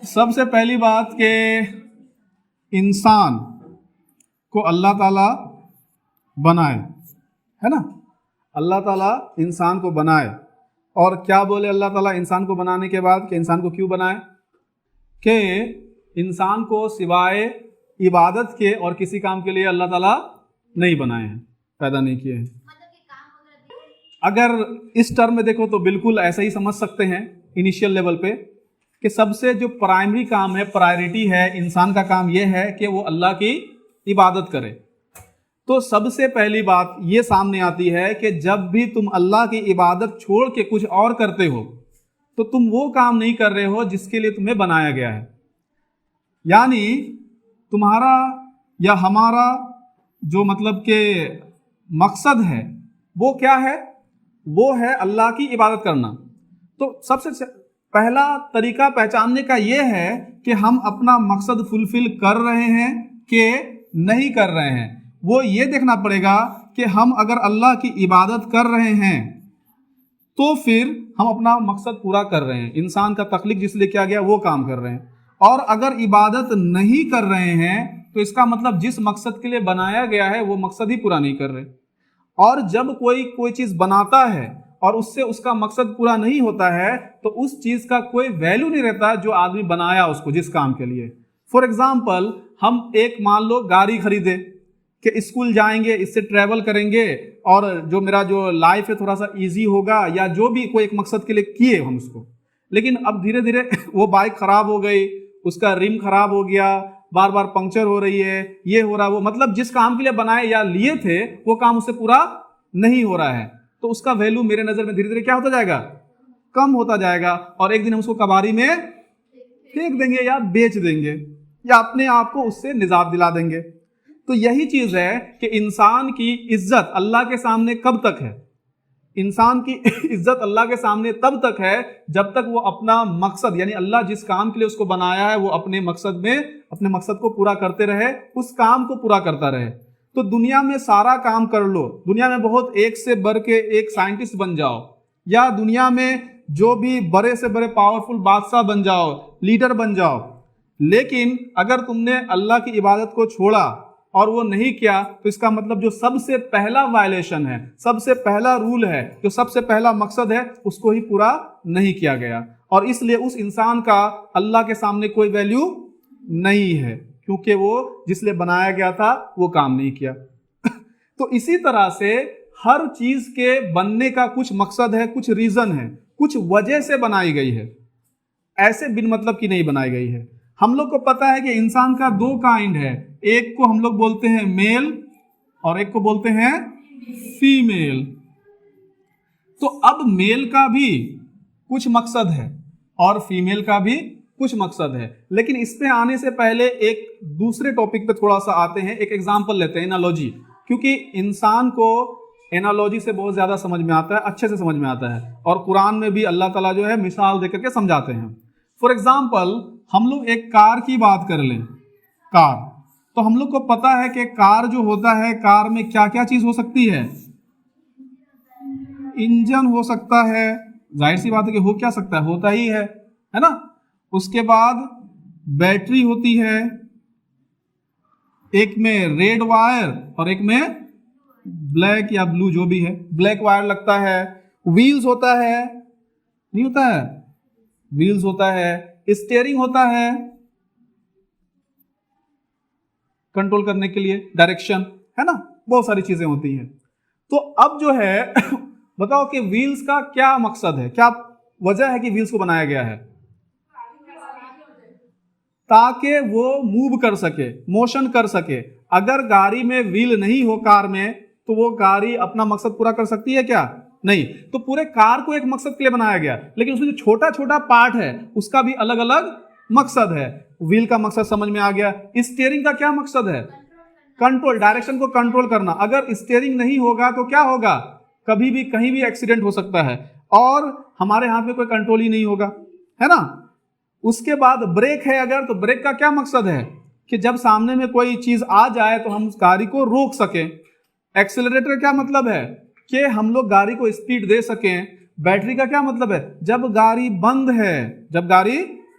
سب سے پہلی بات کہ انسان کو اللہ تعالیٰ بنائے، ہے نا، اللہ تعالیٰ انسان کو بنائے. اور کیا بولے اللہ تعالیٰ انسان کو بنانے کے بعد کہ انسان کو کیوں بنائے؟ کہ انسان کو سوائے عبادت کے اور کسی کام کے لیے اللہ تعالیٰ نہیں بنائے ہیں، پیدا نہیں کیے ہیں. اگر اس ٹرم میں دیکھو تو بالکل ایسا ہی سمجھ سکتے ہیں انیشیل لیول پہ کہ سب سے جو پرائمری کام ہے، پرائرٹی ہے انسان کا کام یہ ہے کہ وہ اللہ کی عبادت کرے. تو سب سے پہلی بات یہ سامنے آتی ہے کہ جب بھی تم اللہ کی عبادت چھوڑ کے کچھ اور کرتے ہو تو تم وہ کام نہیں کر رہے ہو جس کے لیے تمہیں بنایا گیا ہے. یعنی تمہارا یا ہمارا جو مطلب کہ مقصد ہے وہ کیا ہے؟ وہ ہے اللہ کی عبادت کرنا. تو سب سے پہلا طریقہ پہچاننے کا یہ ہے کہ ہم اپنا مقصد فلفل کر رہے ہیں کہ نہیں کر رہے ہیں. وہ یہ دیکھنا پڑے گا کہ ہم اگر اللہ کی عبادت کر رہے ہیں تو پھر ہم اپنا مقصد پورا کر رہے ہیں، انسان کا تخلیق جس لیے کیا گیا وہ کام کر رہے ہیں. اور اگر عبادت نہیں کر رہے ہیں تو اس کا مطلب جس مقصد کے لیے بنایا گیا ہے وہ مقصد ہی پورا نہیں کر رہے. اور جب کوئی چیز بناتا ہے اور اس سے اس کا مقصد پورا نہیں ہوتا ہے تو اس چیز کا کوئی ویلیو نہیں رہتا جو آدمی بنایا اس کو جس کام کے لیے. فار ایگزامپل ہم ایک مان لو گاڑی خریدے کہ اسکول جائیں گے، اس سے ٹریول کریں گے اور جو میرا جو لائف ہے تھوڑا سا ایزی ہوگا، یا جو بھی کوئی ایک مقصد کے لیے کیے ہم اس کو. لیکن اب دھیرے دھیرے وہ بائک خراب ہو گئی، اس کا ریم خراب ہو گیا، بار بار پنکچر ہو رہی ہے، یہ ہو رہا وہ، مطلب جس کام کے لیے بنائے یا لیے تھے وہ کام اس سے پورا نہیں ہو رہا ہے. تو اس کا ویلیو میرے نظر میں دھیرے دھیرے کیا ہوتا جائے گا؟ کم ہوتا جائے گا. اور ایک دن ہم اس کو کباڑی میں پھینک دیں گے یا بیچ دیں گے یا اپنے آپ کو اس سے نجات دلا دیں گے. تو یہی چیز ہے کہ انسان کی عزت اللہ کے سامنے کب تک ہے؟ انسان کی عزت اللہ کے سامنے تب تک ہے جب تک وہ اپنا مقصد، یعنی اللہ جس کام کے لیے اس کو بنایا ہے وہ اپنے مقصد کو پورا کرتے رہے، اس کام کو پورا کرتا رہے. تو دنیا میں سارا کام کر لو، دنیا میں بہت ایک سے بڑھ کے ایک سائنٹسٹ بن جاؤ، یا دنیا میں جو بھی بڑے سے بڑے پاورفل بادشاہ بن جاؤ، لیڈر بن جاؤ، لیکن اگر تم نے اللہ کی عبادت کو چھوڑا اور وہ نہیں کیا تو اس کا مطلب جو سب سے پہلا وائلیشن ہے، سب سے پہلا رول ہے، جو سب سے پہلا مقصد ہے، اس کو ہی پورا نہیں کیا گیا. اور اس لیے اس انسان کا اللہ کے سامنے کوئی ویلیو نہیں ہے، کیونکہ وہ جس لیے بنایا گیا تھا وہ کام نہیں کیا. تو اسی طرح سے ہر چیز کے بننے کا کچھ مقصد ہے، کچھ ریزن ہے، کچھ وجہ سے بنائی گئی ہے، ایسے بن مطلب کی نہیں بنائی گئی ہے. ہم لوگ کو پتا ہے کہ انسان کا دو کائنڈ ہے، ایک کو ہم لوگ بولتے ہیں میل اور ایک کو بولتے ہیں فیمیل. تو اب میل کا بھی کچھ مقصد ہے اور فیمیل کا بھی کچھ مقصد ہے. لیکن اس پہ آنے سے پہلے ایک دوسرے ٹاپک پہ تھوڑا سا آتے ہیں، ایک ایگزامپل لیتے ہیں، انالوجی. کیونکہ انسان کو انالوجی سے بہت زیادہ سمجھ میں آتا ہے، اچھے سے سمجھ میں آتا ہے، اور قرآن میں بھی اللہ تعالیٰ جو ہے مثال دے کر کے سمجھاتے ہیں. فار ایگزامپل ہم لوگ ایک کار کی بات کر لیں، کار، تو ہم لوگ کو پتا ہے کہ کار جو ہوتا ہے، کار میں کیا کیا چیز ہو سکتی ہے؟ انجن ہو سکتا ہے، ظاہر سی بات ہے کہ ہو کیا سکتا ہے، ہوتا ہی ہے نا. اس کے بعد بیٹری ہوتی ہے، ایک میں ریڈ وائر اور ایک میں بلیک یا بلو جو بھی ہے، بلیک وائر لگتا ہے. ویلز ہوتا ہے، نہیں ہوتا ہے، ویلز ہوتا ہے. اسٹیئرنگ ہوتا ہے کنٹرول کرنے کے لیے، ڈائریکشن، ہے نا، بہت ساری چیزیں ہوتی ہیں. تو اب جو ہے بتاؤ کہ ویلز کا کیا مقصد ہے، کیا وجہ ہے کہ ویلز کو بنایا گیا ہے؟ تاکہ وہ موو کر سکے، موشن کر سکے. اگر گاڑی میں ویل نہیں ہو کار میں تو وہ گاڑی اپنا مقصد پورا کر سکتی ہے کیا؟ نہیں. تو پورے کار کو ایک مقصد کے لیے بنایا گیا، لیکن اس میں جو چھوٹا چھوٹا پارٹ ہے اس کا بھی الگ الگ مقصد ہے. ویل کا مقصد سمجھ میں آ گیا. اسٹیئرنگ کا کیا مقصد ہے؟ کنٹرول، ڈائریکشن کو کنٹرول کرنا. اگر اسٹیئرنگ نہیں ہوگا تو کیا ہوگا؟ کبھی بھی کہیں بھی ایکسیڈنٹ ہو سکتا ہے اور ہمارے ہاتھ میں کوئی کنٹرول ہی نہیں ہوگا، ہے نا. اس کے بعد بریک ہے اگر، تو بریک کا کیا مقصد ہے؟ کہ جب سامنے میں کوئی چیز آ جائے تو ہم اس گاڑی کو روک سکیں. ایکسیلریٹر کیا مطلب ہے؟ کہ ہم لوگ گاڑی کو اسپیڈ دے سکیں. بیٹری کا کیا مطلب ہے؟ جب گاڑی بند ہے، جب گاڑی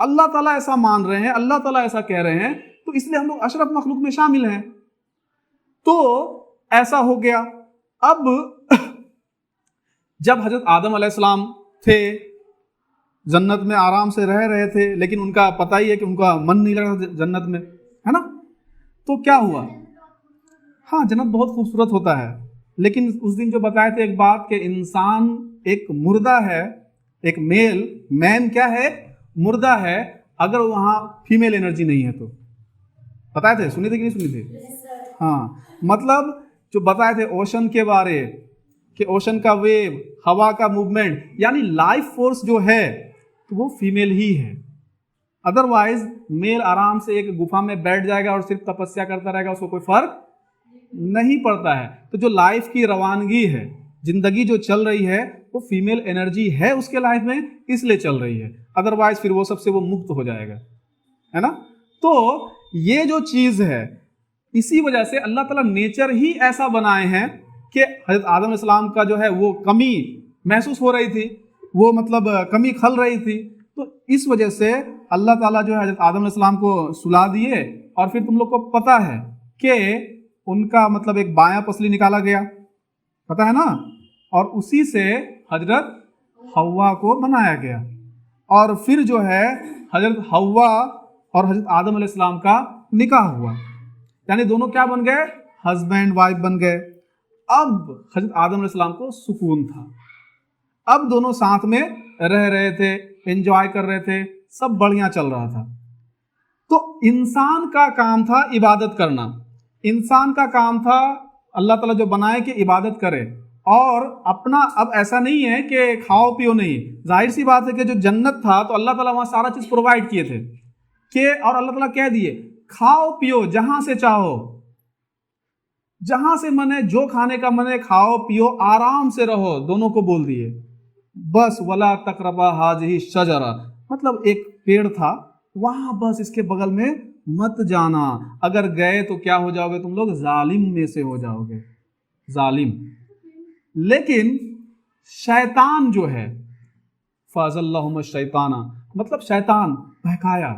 اللہ تعالیٰ ایسا مان رہے ہیں, اللہ تعالیٰ ایسا کہہ رہے ہیں, تو اس لیے ہم لوگ اشرف مخلوق میں شامل ہیں. تو ایسا ہو گیا. اب جب حضرت آدم علیہ السلام تھے, جنت میں آرام سے رہ رہے تھے, لیکن ان کا پتہ ہی ہے کہ ان کا من نہیں لگ رہا جنت میں, ہے نا. تو کیا ہوا؟ ہاں, جنت بہت خوبصورت ہوتا ہے, لیکن اس دن جو بتائے تھے ایک بات کہ انسان ایک مردہ ہے, ایک مین کیا ہے؟ مردہ ہے, اگر وہاں فیمیل انرجی نہیں ہے تو. بتائے تھے, سنی تھے کہ نہیں سنی تھی؟ ہاں, مطلب جو بتائے تھے اوشن کے بارے, کہ اوشن کا ویو, ہوا کا موومنٹ, یعنی لائف فورس جو ہے تو وہ فیمیل ہی ہے. ادروائز میل آرام سے ایک گفا میں بیٹھ جائے گا اور صرف تپسیا کرتا رہے گا, اس کو کوئی فرق نہیں پڑتا ہے. تو جو لائف کی روانگی ہے, زندگی جو چل رہی ہے, وہ فیمیل انرجی ہے اس کے لائف میں, اس لیے چل رہی ہے. ادروائز پھر وہ سب سے وہ مکت ہو جائے گا, ہے نا. تو یہ جو چیز ہے, اسی وجہ سے اللہ تعالیٰ نیچر ہی ایسا بنائے ہیں کہ حضرت آدم علیہ السلام کا جو ہے وہ کمی محسوس ہو رہی تھی, وہ مطلب کمی کھل رہی تھی. تو اس وجہ سے اللہ تعالیٰ جو ہے حضرت آدم علیہ السلام کو سلا دیے, اور پھر تم لوگ کو پتہ ہے کہ ان کا مطلب ایک بایاں پسلی نکالا گیا, پتہ ہے نا, اور اسی سے حضرت حوا کو بنایا گیا. اور پھر جو ہے حضرت حوا اور حضرت آدم علیہ السلام کا نکاح ہوا, یعنی دونوں کیا بن گئے؟ ہسبینڈ وائف بن گئے. اب حضرت آدم علیہ السلام کو سکون تھا, اب دونوں ساتھ میں رہ رہے تھے, انجوائے کر رہے تھے, سب بڑھیا چل رہا تھا. تو انسان کا کام تھا عبادت کرنا, انسان کا کام تھا اللہ تعالیٰ جو بنائے کہ عبادت کرے, اور اپنا اب ایسا نہیں ہے کہ کھاؤ پیو نہیں. ظاہر سی بات ہے کہ جو جنت تھا تو اللہ تعالیٰ وہاں سارا چیز پرووائڈ کیے تھے, کہ اور اللہ تعالیٰ کہہ دیے کھاؤ پیو جہاں سے چاہو, جہاں سے من ہے, جو کھانے کا من ہے کھاؤ پیو, آرام سے رہو. دونوں کو بول دیے بس ولا تقربا ہذہ الشجرہ, مطلب ایک پیڑ تھا وہاں, بس اس کے بغل میں مت جانا, اگر گئے تو کیا ہو جاؤ گے تم لوگ؟ ظالم میں سے ہو جاؤ گے, ظالم. لیکن شیطان جو ہے, فَأَزَلَّهُمَ الشَّيْطَانَ, مطلب شیطان بہکایا,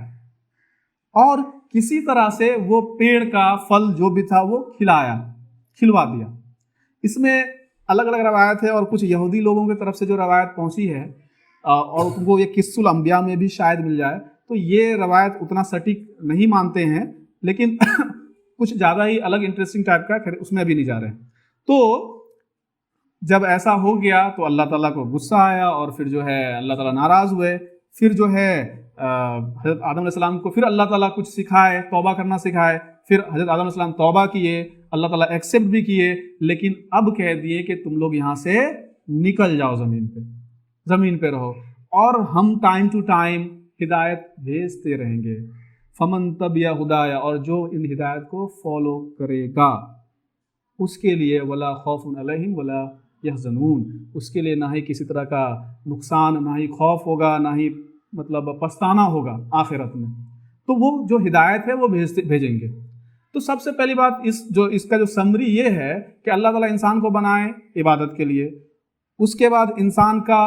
اور کسی طرح سے وہ پیڑ کا پھل جو بھی تھا وہ کھلوا دیا. اس میں الگ الگ روایت ہے, اور کچھ یہودی لوگوں کی طرف سے جو روایت پہنچی ہے, اور تم کو یہ قصۃ الانبیاء میں بھی شاید مل جائے, تو یہ روایت اتنا سٹیک نہیں مانتے ہیں, لیکن کچھ زیادہ ہی الگ انٹرسٹنگ ٹائپ کا, اس میں ابھی نہیں جا رہے ہیں. تو جب ایسا ہو گیا تو اللہ تعالیٰ کو غصہ آیا, اور پھر جو ہے اللہ تعالیٰ ناراض ہوئے. پھر جو ہے حضرت آدم علیہ السلام کو پھر اللہ تعالیٰ کچھ سکھائے, توبہ کرنا سکھائے. پھر حضرت آدم علیہ السلام توبہ کیے, اللہ تعالیٰ ایکسیپٹ بھی کیے, لیکن اب کہہ دیے کہ تم لوگ یہاں سے نکل جاؤ, زمین پہ رہو, اور ہم ٹائم ٹو ٹائم ہدایت بھیجتے رہیں گے. فمن تبع ہدایا, اور جو ان ہدایت کو فالو کرے گا اس کے لیے ولا خوف علیہم ولا یحزنون, اس کے لیے نہ ہی کسی طرح کا نقصان, نہ ہی خوف ہوگا, نہ ہی مطلب پچھتانا ہوگا آخرت میں. تو وہ جو ہدایت ہے وہ بھیجیں گے. تو سب سے پہلی بات اس کا جو سمری یہ ہے کہ اللہ تعالیٰ انسان کو بنائے عبادت کے لیے. اس کے بعد انسان کا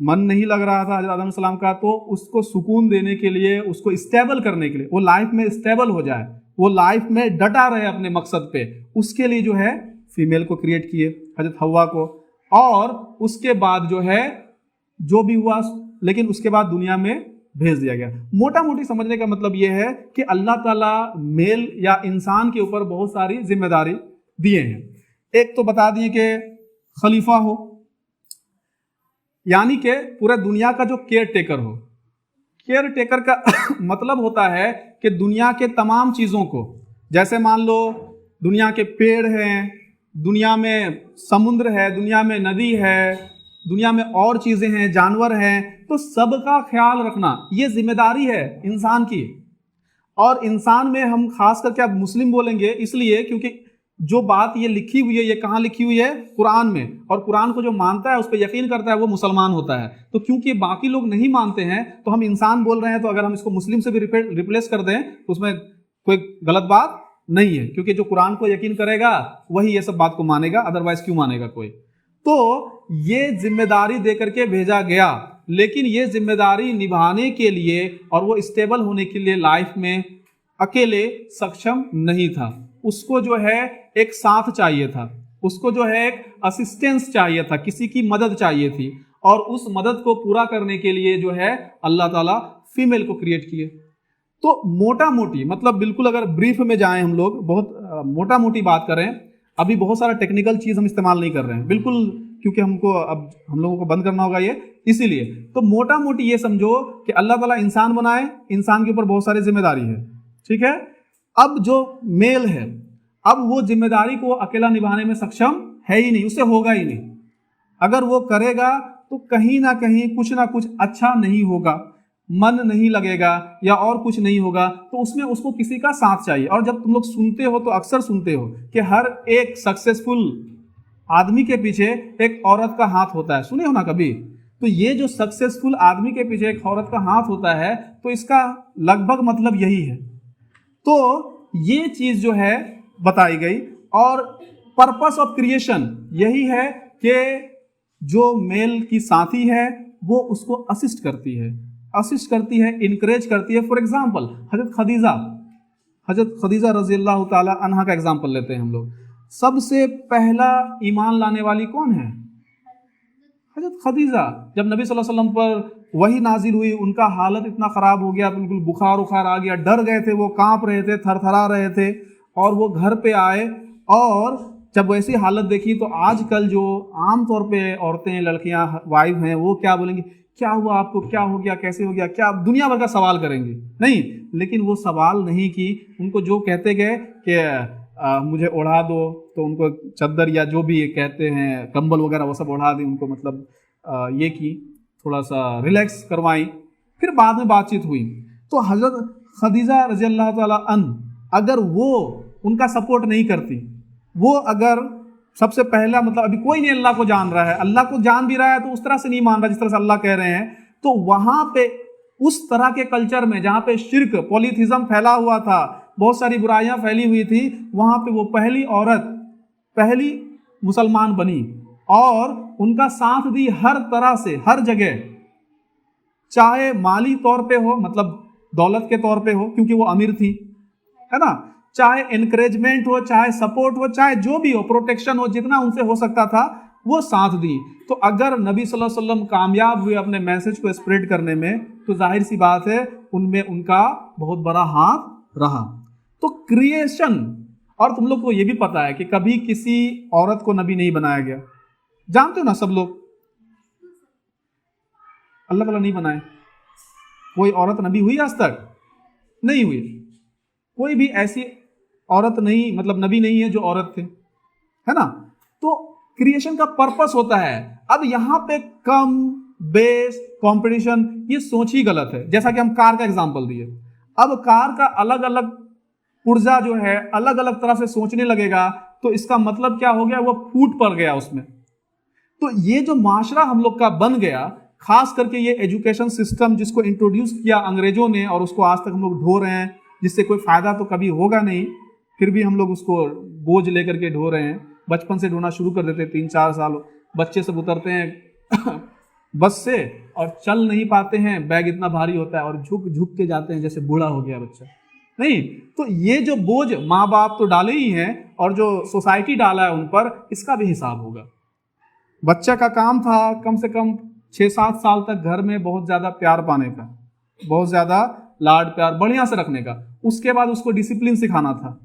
من نہیں لگ رہا تھا حضرت آدم علیہ السلام کا, تو اس کو سکون دینے کے لیے, اس کو اسٹیبل کرنے کے لیے, وہ لائف میں اسٹیبل ہو جائے, وہ لائف میں ڈٹا رہے اپنے مقصد پہ, اس کے لیے جو ہے فیمیل کو کریٹ کیے, حضرت حوا کو. اور اس کے بعد جو ہے جو بھی ہوا, لیکن اس کے بعد دنیا میں بھیج دیا گیا. موٹا موٹی سمجھنے کا مطلب یہ ہے کہ اللہ تعالیٰ میل یا انسان کے اوپر بہت ساری ذمہ داری دیے ہیں. ایک تو بتا دیے کہ خلیفہ ہو, یعنی کہ پورے دنیا کا جو کیئر ٹیکر ہو. کیئر ٹیکر کا مطلب ہوتا ہے کہ دنیا کے تمام چیزوں کو, جیسے مان لو دنیا کے پیڑ ہیں, دنیا میں سمندر ہے, دنیا میں ندی ہے, دنیا میں اور چیزیں ہیں, جانور ہیں, تو سب کا خیال رکھنا یہ ذمہ داری ہے انسان کی. اور انسان میں ہم خاص کر کے اب مسلم بولیں گے اس لیے کیونکہ جو بات یہ لکھی ہوئی ہے یہ کہاں لکھی ہوئی ہے؟ قرآن میں. اور قرآن کو جو مانتا ہے اس پہ یقین کرتا ہے وہ مسلمان ہوتا ہے. تو کیونکہ باقی لوگ نہیں مانتے ہیں تو ہم انسان بول رہے ہیں, تو اگر ہم اس کو مسلم سے بھی ریپلیس کر دیں تو اس میں کوئی غلط بات نہیں ہے, کیونکہ جو قرآن کو یقین کرے گا وہی یہ سب بات کو مانے گا, ادروائز کیوں مانے گا کوئی. تو یہ ذمہ داری دے کر کے بھیجا گیا, لیکن یہ ذمہ داری نبھانے کے لیے اور وہ اسٹیبل ہونے کے لیے لائف میں اکیلے سکشم نہیں تھا. اس کو جو ہے ایک ساتھ چاہیے تھا, اس کو جو ہے ایک اسسٹنس چاہیے تھا, کسی کی مدد چاہیے تھی, اور اس مدد کو پورا کرنے کے لیے جو ہے اللہ تعالیٰ فیمیل کو کریٹ کیے. تو موٹا موٹی مطلب بالکل اگر بریف میں جائیں ہم لوگ, بہت موٹا موٹی بات کریں, ابھی بہت سارا ٹیکنیکل چیز ہم استعمال نہیں کر رہے ہیں بالکل, کیونکہ ہم لوگوں کو بند کرنا ہوگا یہ, اسی لیے. تو موٹا موٹی یہ سمجھو کہ اللہ تعالیٰ انسان بنائے, انسان کے اوپر بہت ساری ذمہ داری ہے, ٹھیک ہے. اب جو میل ہے, اب وہ ذمہ داری کو اکیلا نبھانے میں سکشم ہے ہی نہیں, اس سے ہوگا ہی نہیں. اگر وہ کرے گا تو کہیں نہ کہیں کچھ نہ کچھ اچھا نہیں ہوگا, من نہیں لگے گا یا اور کچھ نہیں ہوگا, تو اس میں اس کو کسی کا ساتھ چاہیے. اور جب تم لوگ سنتے ہو تو اکثر سنتے ہو کہ ہر ایک سکسیسفل آدمی کے پیچھے ایک عورت کا ہاتھ ہوتا ہے, سنے ہو نا کبھی؟ تو یہ جو سکسیسفل آدمی کے پیچھے ایک عورت کا ہاتھ ہوتا ہے, تو اس کا لگ بھگ مطلب یہی ہے. تو یہ چیز جو ہے بتائی گئی, اور پرپس آف کریشن یہی ہے کہ جو میل کی ساتھی ہے وہ اس کو اسسٹ کرتی ہے, انکریج کرتی ہے. فار ایگزامپل حضرت خدیجہ رضی اللہ تعالی عنہا کا ایگزامپل لیتے ہیں ہم لوگ. سب سے پہلا ایمان لانے والی کون ہے؟ حضرت خدیجہ. جب نبی صلی اللہ علیہ وسلم پر وحی نازل ہوئی, ان کا حالت اتنا خراب ہو گیا, بالکل بخار آ گیا, ڈر گئے تھے, وہ کانپ رہے تھے, تھر تھرا رہے تھے, اور وہ گھر پہ آئے. اور جب ویسی حالت دیکھی تو آج کل جو عام طور پہ عورتیں, لڑکیاں, وائف ہیں, وہ کیا بولیں گی؟ کیا ہوا آپ کو, کیا ہو گیا, کیسے ہو گیا, کیا دنیا بھر کا سوال کریں گی. نہیں, لیکن وہ سوال نہیں کی. ان کو جو کہتے گئے کہ مجھے اڑا دو, تو ان کو چادر یا جو بھی کہتے ہیں کمبل وغیرہ وہ سب اڑا دی, ان کو مطلب یہ کی, تھوڑا سا ریلیکس کروائیں. پھر بعد میں بات چیت ہوئی. تو حضرت خدیجہ رضی اللہ تعالیٰ عنہ اگر وہ ان کا سپورٹ نہیں کرتی, وہ اگر سب سے پہلا مطلب ابھی کوئی نہیں اللہ کو جان رہا ہے, اللہ کو جان بھی رہا ہے تو اس طرح سے نہیں مان رہا جس طرح سے اللہ کہہ رہے ہیں, تو وہاں پہ اس طرح کے کلچر میں جہاں پہ شرک, پولیتھیزم پھیلا ہوا تھا, بہت ساری برائیاں پھیلی ہوئی تھی, وہاں پہ وہ پہلی عورت, پہلی مسلمان بنی, اور ان کا ساتھ دی ہر طرح سے, ہر جگہ, چاہے مالی طور پہ ہو, مطلب دولت کے طور پہ ہو کیونکہ وہ امیر تھی, ہے نا, چاہے انکریجمنٹ ہو, چاہے سپورٹ ہو, چاہے جو بھی ہو, پروٹیکشن ہو, جتنا ان سے ہو سکتا تھا وہ ساتھ دی. تو اگر نبی صلی اللہ علیہ وسلم کامیاب ہوئے اپنے میسج کو اسپریڈ کرنے میں, تو ظاہر سی بات ہے ان میں ان کا بہت بڑا ہاتھ رہا. تو کریشن, اور تم لوگ کو یہ بھی پتا ہے کہ کبھی کسی عورت کو نبی نہیں بنایا گیا, جانتے ہو نا سب لوگ, اللہ تعالیٰ نہیں بنائے. کوئی عورت نبی ہوئی آج تک؟ نہیں ہوئی. کوئی بھی ایسی عورت نہیں, مطلب نبی نہیں ہے جو عورت تھے, ہے نا. تو کریشن کا پرپس ہوتا ہے. اب یہاں پہ کم بیس کمپٹیشن, یہ سوچ ہی غلط ہے. جیسا کہ ہم کار کا ایگزامپل دیے, اب کار کا الگ الگ پرزا جو ہے الگ الگ طرح سے سوچنے لگے گا, تو اس کا مطلب کیا ہو گیا, وہ پھوٹ پڑ گیا اس میں. تو یہ جو معاشرہ ہم لوگ کا بن گیا, خاص کر کے یہ ایجوکیشن سسٹم جس کو انٹروڈیوس کیا انگریزوں نے, اور اس کو آج تک ہم لوگ ڈھو رہے ہیں, جس سے کوئی فائدہ تو کبھی ہوگا نہیں, پھر بھی ہم لوگ اس کو بوجھ لے کر کے ڈھو رہے ہیں. بچپن سے ڈھونا شروع کر دیتے, 3-4 سال بچے سب اترتے ہیں بس سے اور چل نہیں پاتے ہیں, بیگ اتنا بھاری ہوتا ہے, اور جھک کے جاتے ہیں جیسے بوڑھا ہو گیا بچہ. نہیں, تو یہ جو بوجھ ماں باپ تو ڈالے ہی ہیں, اور جو سوسائٹی ڈالا ہے ان پر, اس کا بھی حساب ہوگا. بچہ کا کام تھا کم سے کم 6-7 سال تک گھر میں بہت زیادہ پیار پانے کا, بہت زیادہ لاڈ پیار بڑھیا سے رکھنے کا. اس کے بعد اس کو ڈسپلن سکھانا تھا,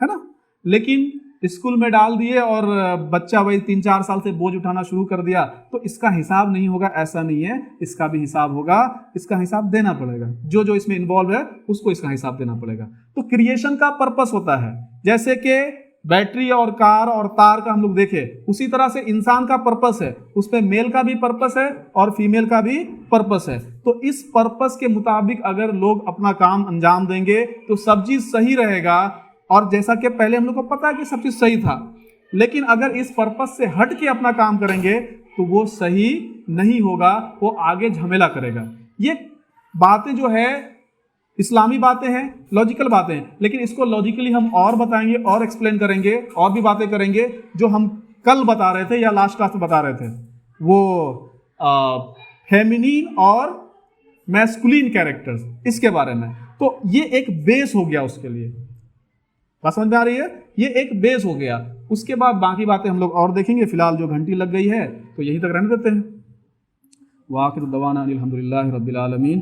ہے نا. لیکن اسکول میں ڈال دیے اور بچہ وہی 3-4 سال سے بوجھ اٹھانا شروع کر دیا, تو اس کا حساب نہیں ہوگا, ایسا نہیں ہے. اس کا بھی حساب ہوگا, اس کا حساب دینا پڑے گا. جو اس میں انوالو ہے اس کو اس کا حساب دینا پڑے گا. تو کریشن کا پرپس ہوتا ہے, جیسے کہ بیٹری اور کار اور تار کا ہم لوگ دیکھیں, اسی طرح سے انسان کا پرپس ہے. اس پہ میل کا بھی پرپس ہے اور فیمیل کا بھی پرپس ہے. تو اس پرپس کے مطابق اگر لوگ اپنا کام انجام دیں گے تو سب چیز صحیح رہے گا. اور جیسا کہ پہلے ہم لوگ کو پتا ہے کہ سب چیز صحیح تھا, لیکن اگر اس پرپس سے ہٹ کے اپنا کام کریں گے تو وہ صحیح نہیں ہوگا, وہ آگے جھمیلا کرے گا. یہ باتیں جو ہے اسلامی باتیں ہیں, لاجیکل باتیں ہیں, لیکن اس کو لاجیکلی ہم اور بتائیں گے, اور ایکسپلین کریں گے, اور بھی باتیں کریں گے جو ہم کل بتا رہے تھے یا لاسٹ کلاس میں بتا رہے تھے. وہ فیمینین اور میسکولین کیریکٹرز، اس کے بارے میں. تو یہ ایک بیس ہو گیا اس کے لیے. بات سمجھ میں آ رہی ہے؟ یہ ایک بیس ہو گیا. اس کے بعد باقی باتیں ہم لوگ اور دیکھیں گے. فی الحال جو گھنٹی لگ گئی ہے تو یہیں تک رہنے دیتے ہیں. وآخر دعوانا الحمدللہ رب العالمین.